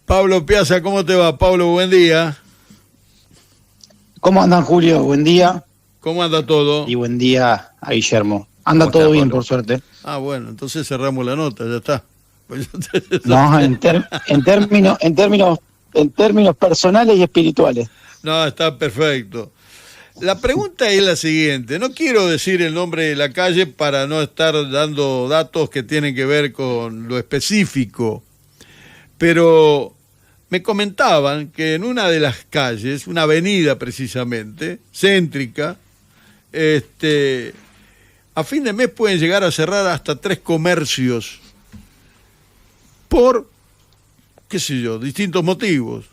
Pablo Piazza, ¿cómo te va? Pablo, buen día. ¿Cómo andan, Julio? Buen día. ¿Cómo anda todo? Y buen día a Guillermo. Anda todo bien, por suerte. Ah, bueno, entonces cerramos la nota, ya está. Pues No, en términos personales y espirituales. No, está perfecto. La pregunta es la siguiente. No quiero decir el nombre de la calle para no estar dando datos que tienen que ver con lo específico, pero me comentaban que en una de las calles, una avenida precisamente, céntrica, a fin de mes pueden llegar a cerrar hasta 3 comercios por, qué sé yo, distintos motivos.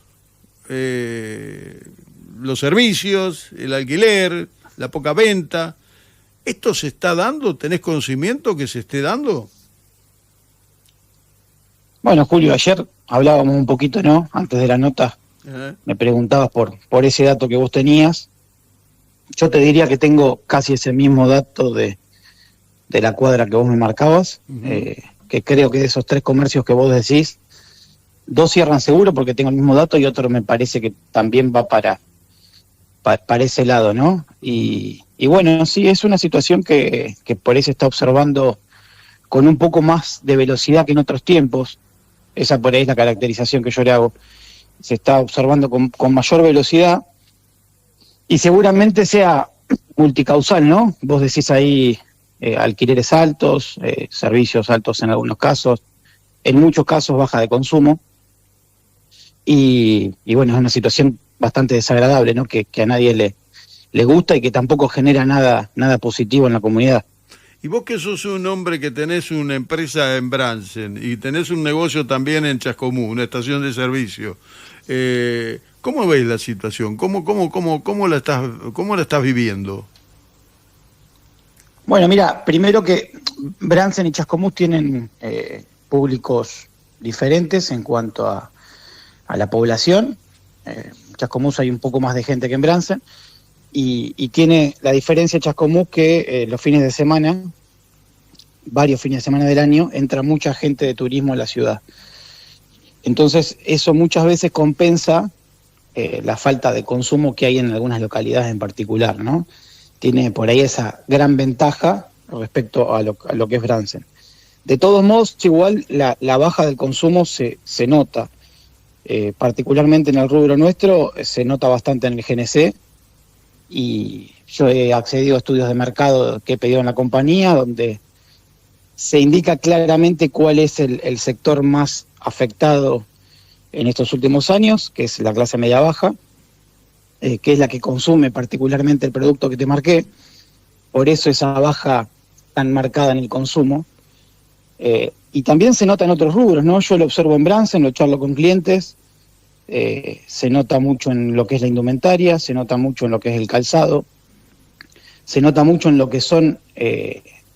Los servicios, el alquiler, la poca venta. ¿Esto se está dando? ¿Tenés conocimiento que se esté dando? Bueno, Julio, ayer hablábamos un poquito, ¿no? Antes de la nota, me preguntabas por ese dato que vos tenías. Yo te diría que tengo casi ese mismo dato de la cuadra que vos me marcabas, que creo que de esos 3 comercios que vos decís, 2 cierran seguro porque tengo el mismo dato y otro me parece que también va para ese lado, ¿no? Y bueno, sí, es una situación que por ahí se está observando con un poco más de velocidad que en otros tiempos. Esa por ahí es la caracterización que yo le hago. Se está observando con mayor velocidad y seguramente sea multicausal, ¿no? Vos decís ahí alquileres altos, servicios altos en algunos casos, en muchos casos baja de consumo. Y bueno, es una situación bastante desagradable, ¿no? Que a nadie le gusta y que tampoco genera nada positivo en la comunidad. Y vos que sos un hombre que tenés una empresa en Bransen y tenés un negocio también en Chascomús, una estación de servicio, ¿cómo ves la situación? ¿Cómo la estás viviendo? Bueno, mira, primero que Bransen y Chascomús tienen públicos diferentes en cuanto a la población. En Chascomús hay un poco más de gente que en Bransen. Y tiene la diferencia Chascomús que los fines de semana, varios fines de semana del año, entra mucha gente de turismo a la ciudad. Entonces eso muchas veces compensa la falta de consumo que hay en algunas localidades en particular, ¿no? Tiene por ahí esa gran ventaja respecto a lo que es Bransen. De todos modos, igual la baja del consumo se nota, particularmente en el rubro nuestro, se nota bastante en el GNC. Y yo he accedido a estudios de mercado que he pedido en la compañía, donde se indica claramente cuál es el sector más afectado en estos últimos años, que es la clase media-baja, que es la que consume particularmente el producto que te marqué. Por eso esa baja tan marcada en el consumo. Y también se nota en otros rubros, ¿no? Yo lo observo en Bransen, lo charlo con clientes. Se nota mucho en lo que es la indumentaria, se nota mucho en lo que es el calzado, se nota mucho en lo que son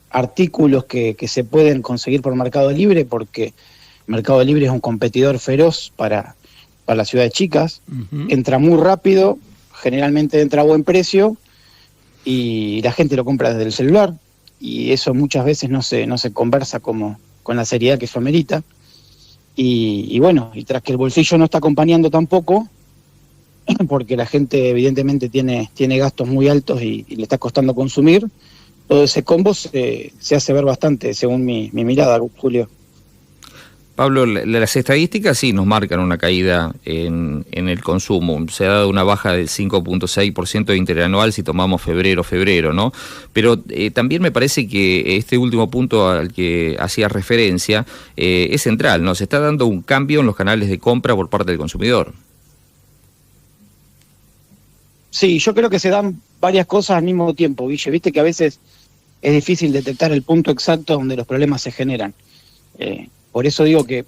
artículos que se pueden conseguir por Mercado Libre, porque Mercado Libre es un competidor feroz para las ciudades chicas. Entra muy rápido, generalmente entra a buen precio y la gente lo compra desde el celular, y eso muchas veces no se conversa con la seriedad que eso amerita. Y bueno, y tras que el bolsillo no está acompañando tampoco, porque la gente evidentemente tiene gastos muy altos y le está costando consumir, todo ese combo se hace ver bastante, según mi mirada, Julio. Pablo, las estadísticas sí nos marcan una caída en el consumo. Se ha dado una baja del 5.6% interanual si tomamos febrero, ¿no? Pero también me parece que este último punto al que hacía referencia es central, ¿no? Se está dando un cambio en los canales de compra por parte del consumidor. Sí, yo creo que se dan varias cosas al mismo tiempo, Guille. Viste que a veces es difícil detectar el punto exacto donde los problemas se generan. Por eso digo que,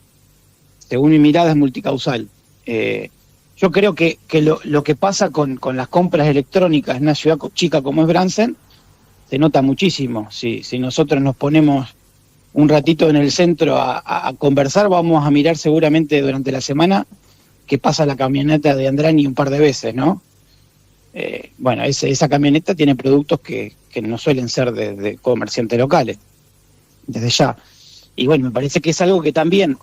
según mi mirada, es multicausal. Yo creo que lo que pasa con las compras electrónicas en una ciudad chica como es Bransen, se nota muchísimo. Si nosotros nos ponemos un ratito en el centro a conversar, vamos a mirar seguramente durante la semana que pasa la camioneta de Andrani un par de veces, ¿no? Bueno, esa camioneta tiene productos que no suelen ser de comerciantes locales, desde ya. Y bueno, me parece que es algo que también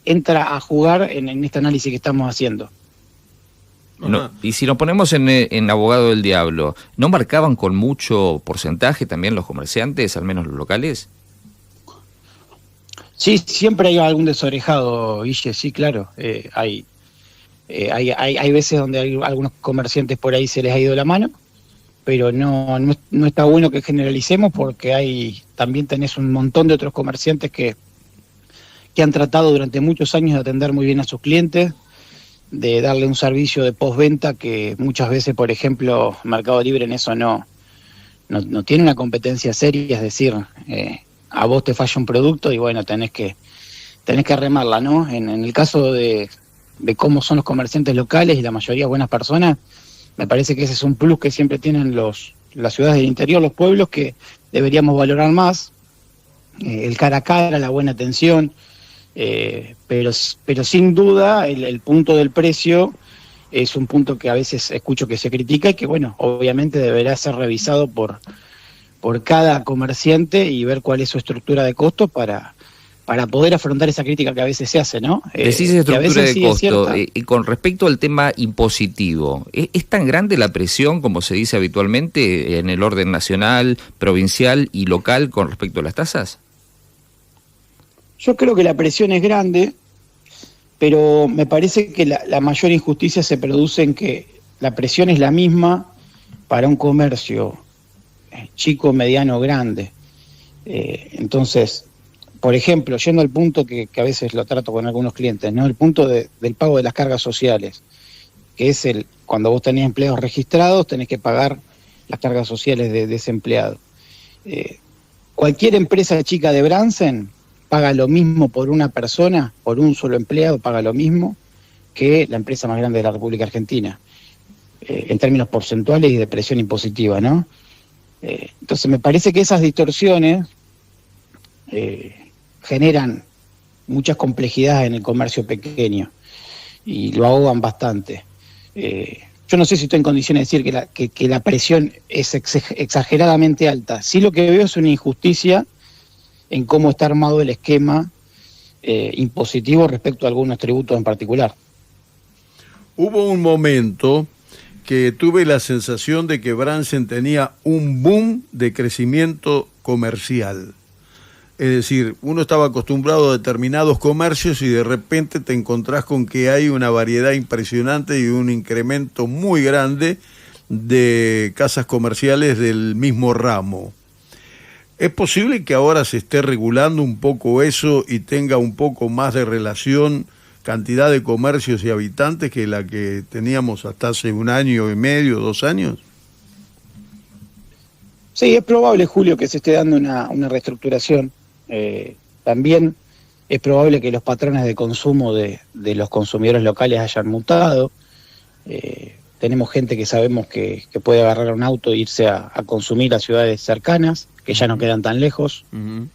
entra a jugar en este análisis que estamos haciendo. No, y si nos ponemos en abogado del diablo, ¿no marcaban con mucho porcentaje también los comerciantes, al menos los locales? Sí, siempre hay algún desorejado, Guille, sí, claro. Hay veces donde hay algunos comerciantes por ahí se les ha ido la mano, pero no está bueno que generalicemos, porque también tenés un montón de otros comerciantes que han tratado durante muchos años de atender muy bien a sus clientes, de darle un servicio de postventa que muchas veces, por ejemplo, Mercado Libre en eso no tiene una competencia seria, es decir, a vos te falla un producto y bueno, tenés que remarla, ¿no? En el caso de cómo son los comerciantes locales y la mayoría buenas personas, me parece que ese es un plus que siempre tienen las ciudades del interior, los pueblos, que deberíamos valorar más, el cara a cara, la buena atención. Pero sin duda el punto del precio es un punto que a veces escucho que se critica y que, bueno, obviamente deberá ser revisado por cada comerciante y ver cuál es su estructura de costo para poder afrontar esa crítica que a veces se hace, ¿no? Decís estructura de costo, y con respecto al tema impositivo, ¿es tan grande la presión, como se dice habitualmente, en el orden nacional, provincial y local con respecto a las tasas? Yo creo que la presión es grande, pero me parece que la mayor injusticia se produce en que la presión es la misma para un comercio chico, mediano, grande. Entonces, por ejemplo, yendo al punto que a veces lo trato con algunos clientes, ¿no? El punto del pago de las cargas sociales, que es cuando vos tenés empleados registrados, tenés que pagar las cargas sociales de ese empleado. Cualquier empresa chica de Bransen paga lo mismo por una persona, por un solo empleado, paga lo mismo que la empresa más grande de la República Argentina, en términos porcentuales y de presión impositiva, ¿no? Entonces me parece que esas distorsiones generan muchas complejidades en el comercio pequeño y lo ahogan bastante. Yo no sé si estoy en condiciones de decir que la presión es exageradamente alta. Sí, lo que veo es una injusticia en cómo está armado el esquema impositivo respecto a algunos tributos en particular. Hubo un momento que tuve la sensación de que Bransen tenía un boom de crecimiento comercial. Es decir, uno estaba acostumbrado a determinados comercios y de repente te encontrás con que hay una variedad impresionante y un incremento muy grande de casas comerciales del mismo ramo. ¿Es posible que ahora se esté regulando un poco eso y tenga un poco más de relación cantidad de comercios y habitantes que la que teníamos hasta hace un año y medio, 2 años? Sí, es probable, Julio, que se esté dando una reestructuración. También es probable que los patrones de consumo de los consumidores locales hayan mutado. Tenemos gente que sabemos que puede agarrar un auto e irse a consumir a ciudades cercanas, que ya no quedan tan lejos. Uh-huh.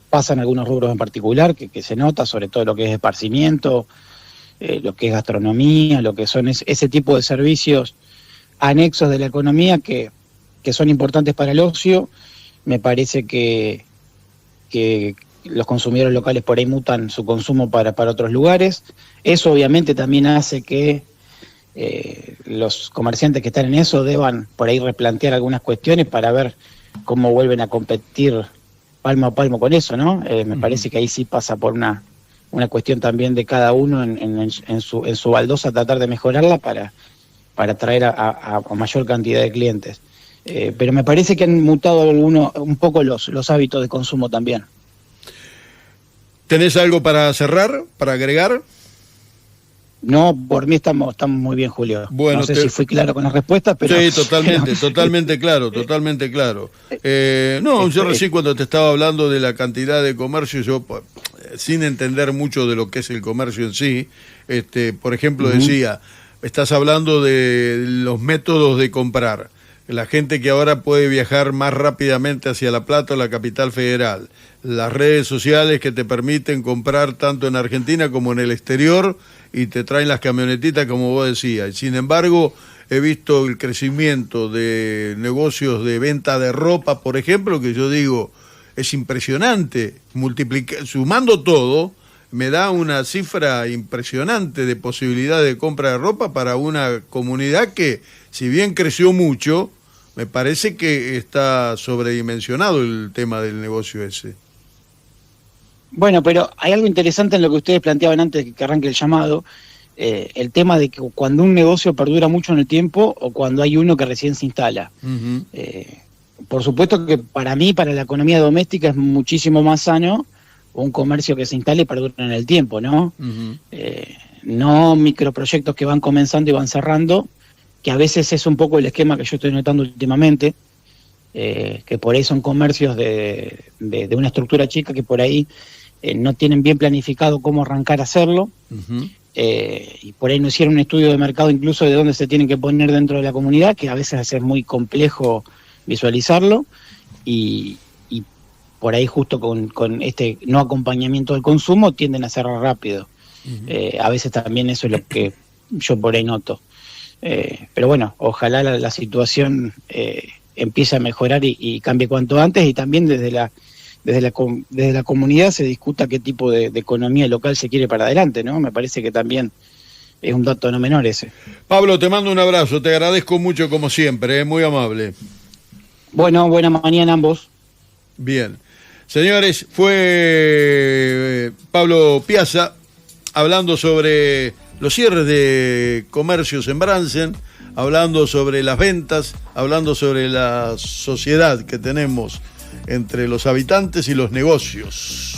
Pasan algunos rubros en particular que se nota, sobre todo lo que es esparcimiento, lo que es gastronomía, lo que son ese tipo de servicios anexos de la economía que son importantes para el ocio. Me parece que los consumidores locales por ahí mutan su consumo para otros lugares. Eso obviamente también hace que los comerciantes que están en eso deban por ahí replantear algunas cuestiones para ver cómo vuelven a competir palmo a palmo con eso, ¿no? Me parece que ahí sí pasa por una cuestión también de cada uno en su baldosa, tratar de mejorarla para atraer a mayor cantidad de clientes. Pero me parece que han mutado un poco los hábitos de consumo también. ¿Tenés algo para cerrar, para agregar? No, por mí estamos muy bien, Julio. Bueno, no sé si fui claro con la respuesta, pero... Sí, totalmente claro, totalmente claro. Yo recién cuando te estaba hablando de la cantidad de comercio, yo sin entender mucho de lo que es el comercio en sí, por ejemplo, decía, estás hablando de los métodos de comprar. La gente que ahora puede viajar más rápidamente hacia La Plata o la capital federal. Las redes sociales que te permiten comprar tanto en Argentina como en el exterior y te traen las camionetitas como vos decías. Sin embargo, he visto el crecimiento de negocios de venta de ropa, por ejemplo, que yo digo, es impresionante. Sumando todo, me da una cifra impresionante de posibilidad de compra de ropa para una comunidad que, si bien creció mucho, me parece que está sobredimensionado el tema del negocio ese. Bueno, pero hay algo interesante en lo que ustedes planteaban antes de que arranque el llamado, el tema de que cuando un negocio perdura mucho en el tiempo o cuando hay uno que recién se instala. Uh-huh. Por supuesto que para mí, para la economía doméstica, es muchísimo más sano un comercio que se instale y perdure en el tiempo, ¿no? Uh-huh. No microproyectos que van comenzando y van cerrando, que a veces es un poco el esquema que yo estoy notando últimamente, que por ahí son comercios de una estructura chica que por ahí no tienen bien planificado cómo arrancar a hacerlo, Uh-huh. Y por ahí no hicieron un estudio de mercado incluso de dónde se tienen que poner dentro de la comunidad, que a veces es muy complejo visualizarlo, y por ahí justo con este no acompañamiento del consumo tienden a cerrar rápido. Uh-huh. A veces también eso es lo que yo por ahí noto. Pero bueno, ojalá la situación empiece a mejorar y cambie cuanto antes, y también desde la comunidad se discuta qué tipo de economía local se quiere para adelante, ¿no? Me parece que también es un dato no menor ese. Pablo, te mando un abrazo, te agradezco mucho como siempre, muy amable. Bueno, buena mañana a ambos. Bien. Señores, fue Pablo Piazza hablando sobre los cierres de comercios en Bransen, hablando sobre las ventas, hablando sobre la sociedad que tenemos entre los habitantes y los negocios.